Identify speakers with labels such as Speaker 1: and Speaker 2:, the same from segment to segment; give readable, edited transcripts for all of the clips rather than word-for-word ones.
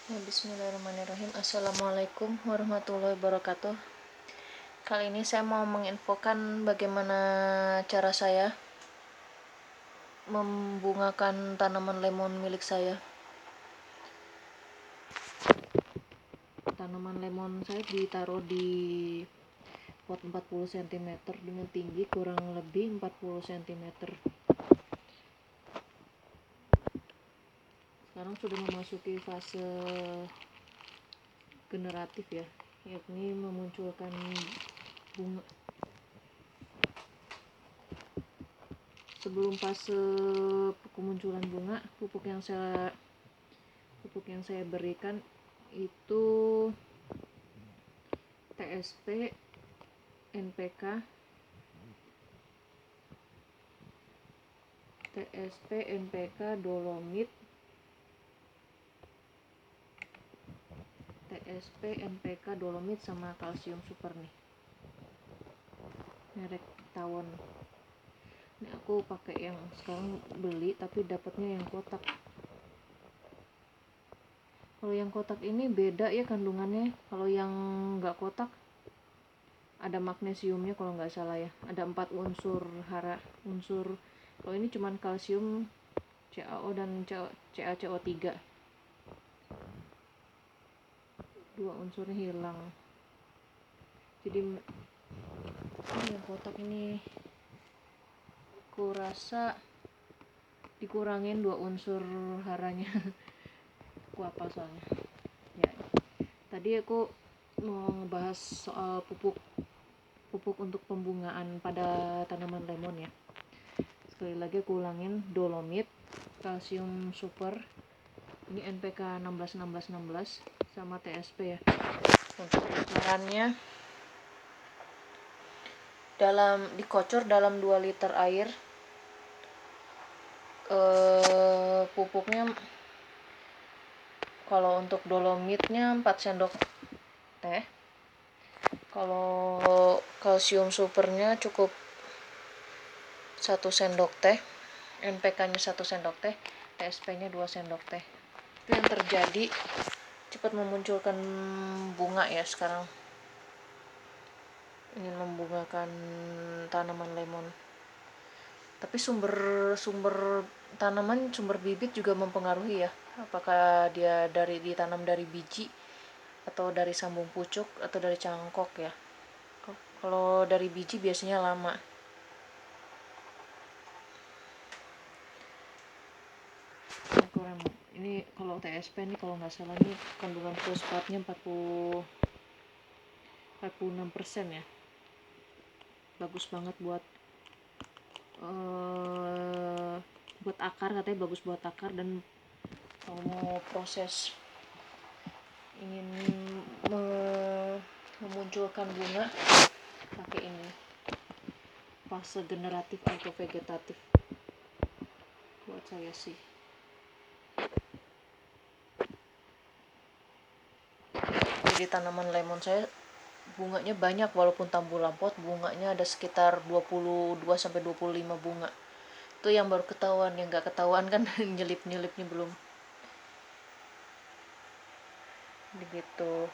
Speaker 1: Ya, bismillahirrahmanirrahim. Assalamualaikum warahmatullahi wabarakatuh. Kali ini saya mau menginfokan bagaimana cara saya membungakan tanaman lemon milik saya. Tanaman lemon saya ditaruh di pot 40 cm dengan tinggi kurang lebih 40 cm. Sekarang sudah memasuki fase generatif ya, yakni memunculkan bunga. Sebelum fase kemunculan bunga, pupuk yang saya berikan itu TSP, NPK, Dolomit, sama kalsium super nih, merek tawon. Ini aku pakai yang sekarang beli tapi dapatnya yang kotak. Kalau yang kotak ini beda ya kandungannya. Kalau yang nggak kotak ada magnesiumnya kalau nggak salah ya. Ada 4 unsur unsur. Kalau ini cuman kalsium, CaO dan CaCO3. 2 unsurnya hilang. Jadi yang kotak ini aku rasa dikurangin 2 unsur haranya. Aku apa soalnya ya, tadi aku mau ngebahas soal pupuk untuk pembungaan pada tanaman lemon ya. Sekali lagi aku ulangin, Dolomit, kalsium super, ini NPK 16 sama TSP ya. Untuk takarannya dikocor dalam 2 liter air. Pupuknya kalau untuk dolomitnya 4 sendok teh. Kalau kalsium supernya cukup 1 sendok teh, NPK-nya 1 sendok teh, TSP-nya 2 sendok teh. Itu yang terjadi, cepat memunculkan bunga ya sekarang. Ingin membungakan tanaman lemon. Tapi sumber tanaman, sumber bibit juga mempengaruhi ya. Apakah dia ditanam dari biji atau dari sambung pucuk atau dari cangkok ya. Kalau dari biji biasanya lama. Ini kalau TSP nih kalau nggak salah nih kandungan fosfatnya 46% ya. Bagus banget buat akar, katanya bagus buat akar. Dan kalau mau proses ingin memunculkan bunga pakai ini, fase generatif atau vegetatif buat saya sih. Jadi tanaman lemon saya bunganya banyak, walaupun tambulan pot bunganya ada sekitar 22-25 bunga. Itu yang baru ketahuan, yang nggak ketahuan kan nyelip-nyelipnya belum. Begitu.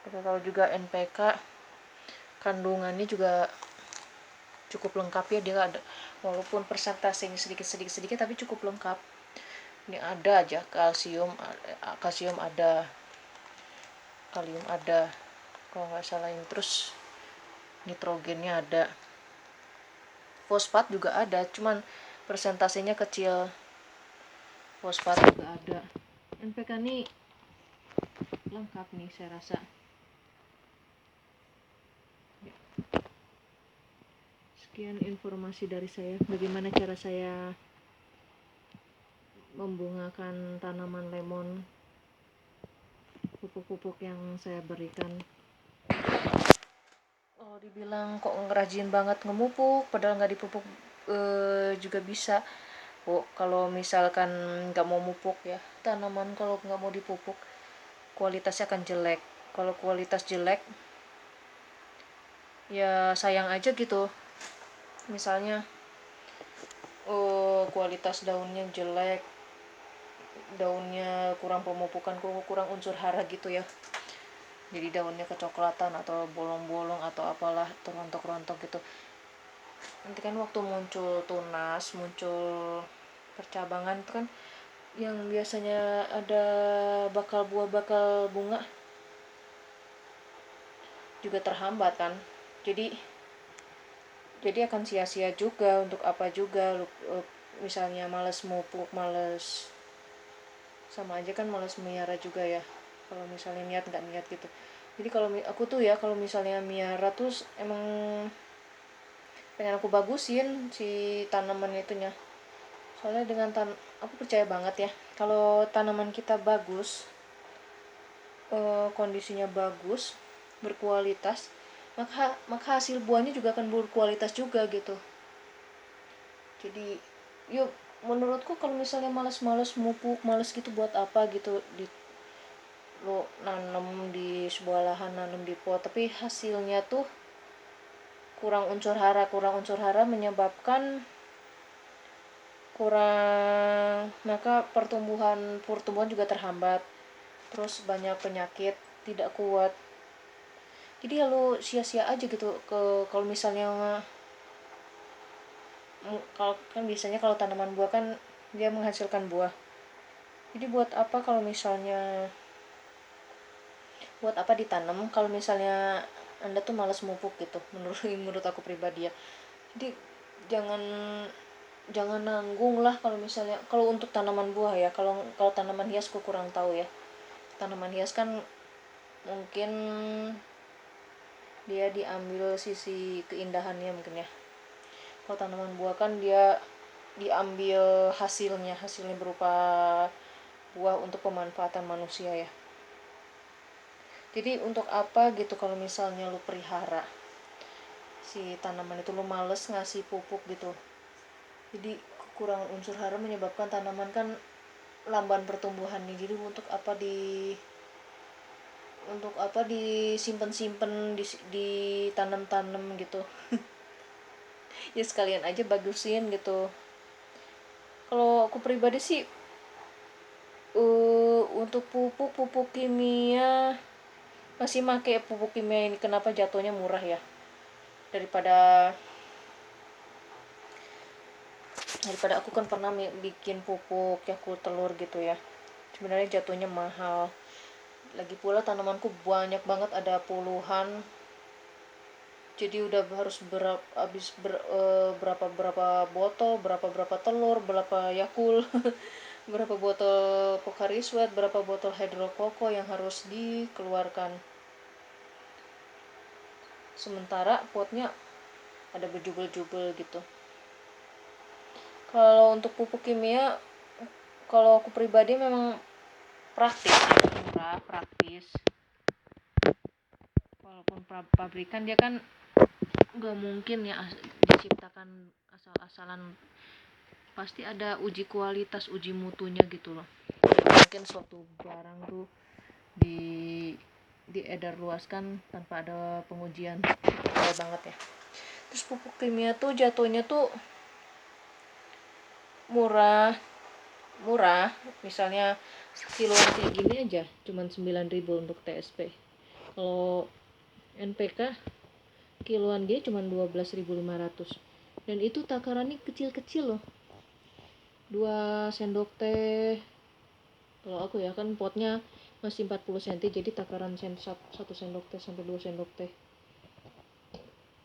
Speaker 1: Kita tahu juga NPK kandungannya juga cukup lengkap ya, dia ada walaupun persentasenya sedikit tapi cukup lengkap. Ini ada aja kalsium ada, kalium ada kalau nggak salah ini, terus nitrogennya ada, fosfat juga ada, cuman persentasenya kecil. Fosfat juga ada. NPK ini lengkap nih saya rasa. Sekian informasi dari saya, bagaimana cara saya membungakan tanaman lemon, pupuk-pupuk yang saya berikan. Oh, dibilang kok ngerajin banget ngemupuk, padahal nggak dipupuk juga bisa. Oh, kalau misalkan nggak mau mupuk ya, tanaman kalau nggak mau dipupuk kualitasnya akan jelek. Kalau kualitas jelek ya sayang aja gitu. Misalnya kualitas daunnya jelek, daunnya kurang pemupukan, kurang unsur hara gitu ya, jadi daunnya kecoklatan atau bolong-bolong atau apalah, rontok-rontok gitu. Nanti kan waktu muncul tunas, muncul percabangan itu kan yang biasanya ada bakal buah, bakal bunga juga terhambat kan. Jadi akan sia-sia juga, untuk apa juga misalnya males mupuk, males, sama aja kan males miara juga ya kalau misalnya niat nggak niat gitu. Jadi kalau aku tuh ya, kalau misalnya miara tuh emang pengen aku bagusin si tanaman itunya, soalnya dengan aku percaya banget ya, kalau tanaman kita bagus, kondisinya bagus, berkualitas, maka hasil buahnya juga akan berkualitas juga gitu. Jadi yuk, menurutku kalau misalnya males-males mupuk, males gitu, buat apa gitu lo nanam di sebuah lahan, nanam di pot, tapi hasilnya tuh kurang unsur hara menyebabkan maka pertumbuhan juga terhambat, terus banyak penyakit, tidak kuat. Jadi ya lo sia-sia aja gitu kalau misalnya kalau kan biasanya kalau tanaman buah kan dia menghasilkan buah. Jadi buat apa ditanam kalau misalnya Anda tuh malas mupuk gitu, menurut aku pribadi ya. Jadi jangan nanggung lah kalau misalnya, kalau untuk tanaman buah ya. Kalau tanaman hias aku kurang tahu ya. Tanaman hias kan mungkin dia diambil sisi keindahannya mungkin ya. Kalau tanaman buah kan dia diambil hasilnya berupa buah untuk pemanfaatan manusia ya. Jadi untuk apa gitu kalau misalnya lu pelihara si tanaman itu, lu males ngasih pupuk gitu. Jadi kekurangan unsur hara menyebabkan tanaman kan lamban pertumbuhannya. Jadi untuk apa disimpan ditanam-tanam gitu. Ya sekalian aja bagusin gitu. Kalau aku pribadi sih untuk pupuk kimia masih pakai pupuk kimia ini. Kenapa jatuhnya murah ya, daripada aku kan pernah bikin pupuk Yakult telur gitu ya, sebenarnya jatuhnya mahal. Lagi pula tanamanku banyak banget, ada puluhan, jadi udah harus berapa botol, berapa telur, berapa Yakult berapa botol Pocari Sweat, berapa botol hidrokoko yang harus dikeluarkan. Sementara potnya ada berjubel-jubel gitu. Kalau untuk pupuk kimia, kalau aku pribadi memang praktis, murah, praktis. Walaupun pabrikan dia kan nggak mungkin ya diciptakan asal-asalan, pasti ada uji kualitas, uji mutunya gitu loh. Mungkin suatu barang tuh diedar luaskan tanpa ada pengujian. Kaya banget ya. Terus pupuk kimia tuh jatuhnya tuh murah, misalnya kiloan kayak gini aja cuman 9.000 untuk TSP. Kalau NPK kiloan dia cuman 12.500, dan itu takarannya kecil-kecil loh, 2 sendok teh. Kalau aku ya kan potnya masih 40 cm, jadi takaran 1 sendok teh sampai 2 sendok teh.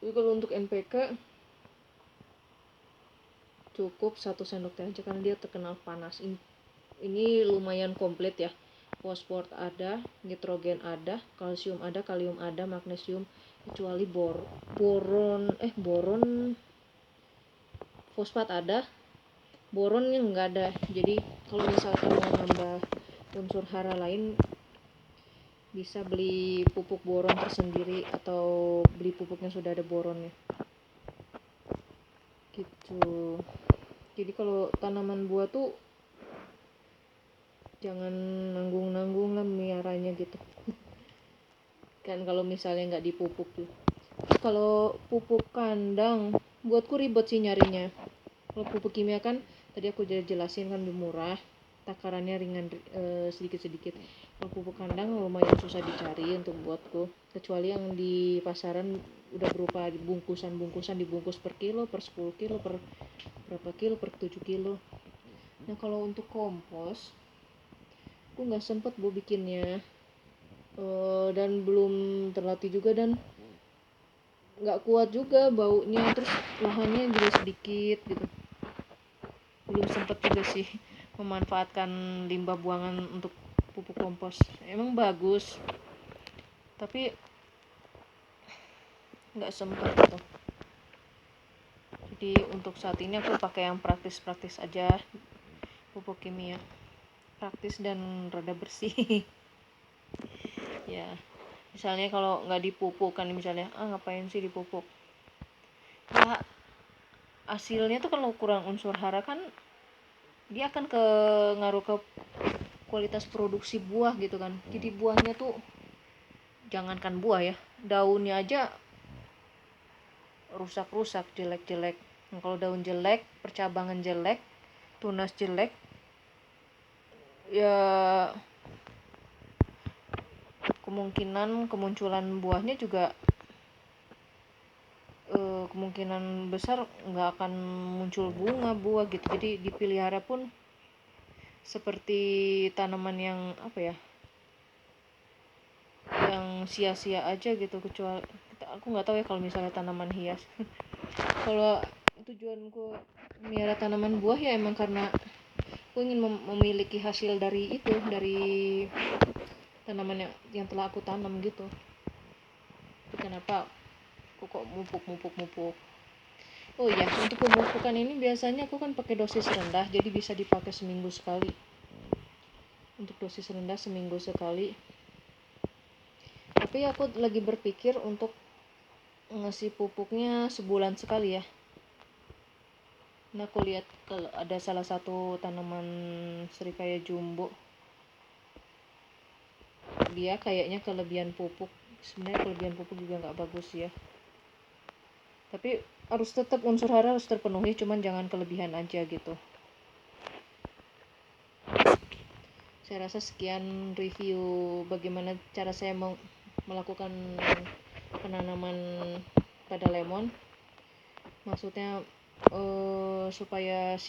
Speaker 1: Jadi kalau untuk NPK cukup 1 sendok teh aja karena dia terkenal panas. Ini lumayan komplit ya. Fosfor ada, nitrogen ada, kalsium ada, kalium ada, magnesium, kecuali boron fosfat ada, boron yang enggak ada. Jadi kalau misalkan mau nambah unsur hara lain, bisa beli pupuk boron tersendiri atau beli pupuk yang sudah ada boronnya gitu. Jadi kalau tanaman buah tuh jangan nanggung-nanggung lah miaranya gitu kan kalau misalnya nggak dipupuk tuh. Kalau pupuk kandang buatku ribet sih nyarinya. Kalau pupuk kimia kan tadi aku jelasin kan lebih murah, takarannya ringan, sedikit-sedikit. Kalau pupuk kandang lumayan susah dicari untuk buatku, kecuali yang di pasaran udah berupa bungkusan dibungkus per kilo, per 10 kilo, per berapa kilo, per 7 kilo. Nah kalau untuk kompos aku nggak sempet bu bikinnya, dan belum terlatih juga, dan nggak kuat juga baunya, terus lahannya juga sedikit gitu. Belum sempet juga sih memanfaatkan limbah buangan untuk pupuk kompos. Emang bagus, tapi nggak sempet gitu. Jadi untuk saat ini aku pakai yang praktis-praktis aja, pupuk kimia, praktis dan rada bersih. Ya misalnya kalau nggak dipupuk kan, misalnya ngapain sih dipupuk, ya hasilnya tuh kalau kurang unsur hara kan dia akan ngaruh ke kualitas produksi buah gitu kan. Jadi buahnya tuh, jangankan buah ya, daunnya aja rusak-rusak, jelek-jelek. Nah, kalau daun jelek, percabangan jelek, tunas jelek, ya kemungkinan kemunculan buahnya juga kemungkinan besar nggak akan muncul bunga buah gitu. Jadi dipelihara pun seperti tanaman yang apa ya, yang sia-sia aja gitu. Kecuali aku nggak tahu ya kalau misalnya tanaman hias. Kalau tujuanku melihara tanaman buah ya emang karena aku ingin memiliki hasil dari itu, dari tanaman yang telah aku tanam gitu. Tapi kenapa aku kok mupuk. Oh iya, untuk pemupukan ini biasanya aku kan pakai dosis rendah, jadi bisa dipakai seminggu sekali. Untuk dosis rendah seminggu sekali. Tapi aku lagi berpikir untuk ngasih pupuknya sebulan sekali ya. Nah aku lihat kalau ada salah satu tanaman serikaya jumbo, dia kayaknya kelebihan pupuk. Sebenarnya kelebihan pupuk juga nggak bagus ya, tapi harus tetap unsur hara harus terpenuhi, cuman jangan kelebihan aja gitu. Saya rasa sekian review bagaimana cara saya melakukan penanaman pada lemon. Maksudnya supaya